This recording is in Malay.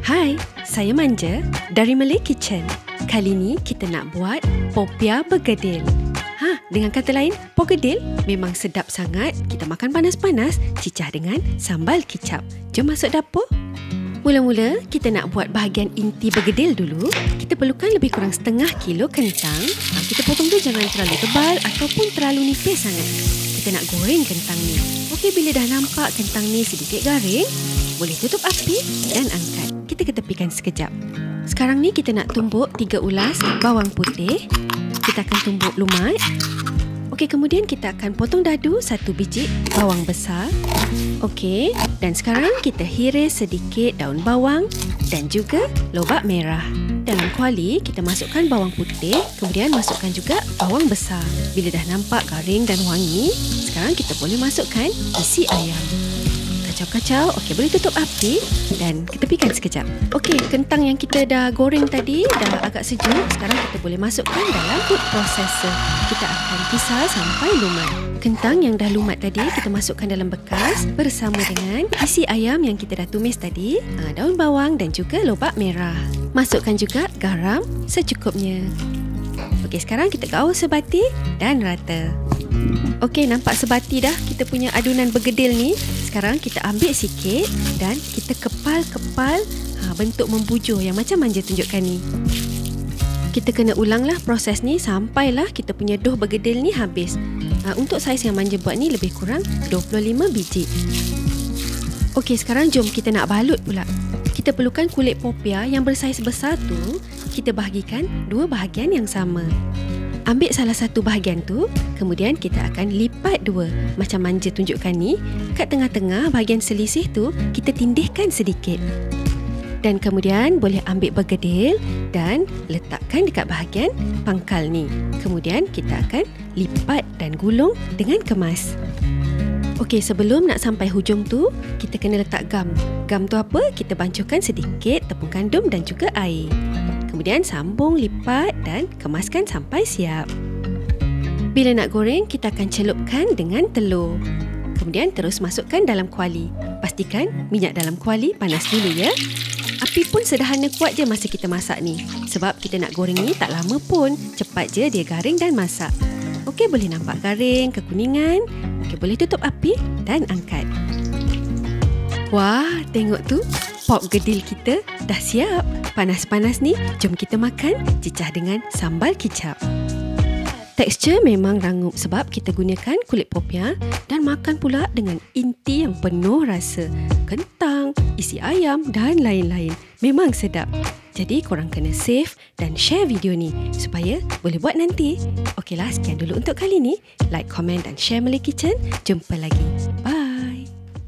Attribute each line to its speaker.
Speaker 1: Hai, saya Manja dari Malay Kitchen. Kali ni kita nak buat popia bergedil. Dengan kata lain, pogedil memang sedap sangat. Kita makan panas-panas, cicah dengan sambal kicap. Jom masuk dapur. Mula-mula, kita nak buat bahagian inti bergedil dulu. Kita perlukan lebih kurang setengah kilo kentang. Kita potong tu jangan terlalu tebal ataupun terlalu nipis sangat. Kita nak goreng kentang ni. Okey, bila dah nampak kentang ni sedikit garing, boleh tutup api dan angkat. Kita ketepikan sekejap. Sekarang ni kita nak tumbuk 3 ulas bawang putih. Kita akan tumbuk lumat. Okey, kemudian kita akan potong dadu 1 biji bawang besar. Okey, dan sekarang kita hiris sedikit daun bawang dan juga lobak merah. Dalam kuali, kita masukkan bawang putih, kemudian masukkan juga bawang besar. Bila dah nampak garing dan wangi, sekarang kita boleh masukkan isi ayam. Kacau-kacau. Okey, boleh tutup api dan ketepikan sekejap. Okey, kentang yang kita dah goreng tadi dah agak sejuk. Sekarang kita boleh masukkan dalam food processor. Kita akan pisah sampai lumat. Kentang yang dah lumat tadi kita masukkan dalam bekas bersama dengan isi ayam yang kita dah tumis tadi, daun bawang dan juga lobak merah. Masukkan juga garam secukupnya. Okey, sekarang kita gaul sebati dan rata. Okey, nampak sebati dah kita punya adunan bergedil ni. Sekarang kita ambil sikit dan kita kepal-kepal bentuk membujur yang macam Manja tunjukkan ni. Kita kena ulanglah proses ni sampailah kita punya dough bergedil ni habis. Untuk saiz yang Manja buat ni lebih kurang 25 biji. Okey, sekarang jom kita nak balut pula. Kita perlukan kulit popia yang bersaiz besar tu, kita bahagikan 2 bahagian yang sama. Ambil salah satu bahagian tu, kemudian kita akan lipat 2. Macam Manja tunjukkan ni, kat tengah-tengah bahagian selisih tu, kita tindihkan sedikit. Dan kemudian boleh ambil bergedil dan letakkan dekat bahagian pangkal ni. Kemudian kita akan lipat dan gulung dengan kemas. Okey, sebelum nak sampai hujung tu, kita kena letak gam. Gam tu apa? Kita bancuhkan sedikit tepung gandum dan juga air. Kemudian sambung, lipat dan kemaskan sampai siap. Bila nak goreng, kita akan celupkan dengan telur. Kemudian terus masukkan dalam kuali. Pastikan minyak dalam kuali panas dulu ya. Api pun sederhana kuat je masa kita masak ni. Sebab kita nak goreng ni tak lama pun. Cepat je dia garing dan masak. Okey, boleh nampak garing, kekuningan. Okey, boleh tutup api dan angkat. Wah, tengok tu. Pop gedil kita dah siap. Panas-panas ni, jom kita makan cicah dengan sambal kicap. Tekstur memang rangup sebab kita gunakan kulit popia dan makan pula dengan inti yang penuh rasa. Kentang, isi ayam dan lain-lain. Memang sedap. Jadi korang kena save dan share video ni supaya boleh buat nanti. Okeylah, sekian dulu untuk kali ni. Like, komen dan share Malay Kitchen. Jumpa lagi. Bye.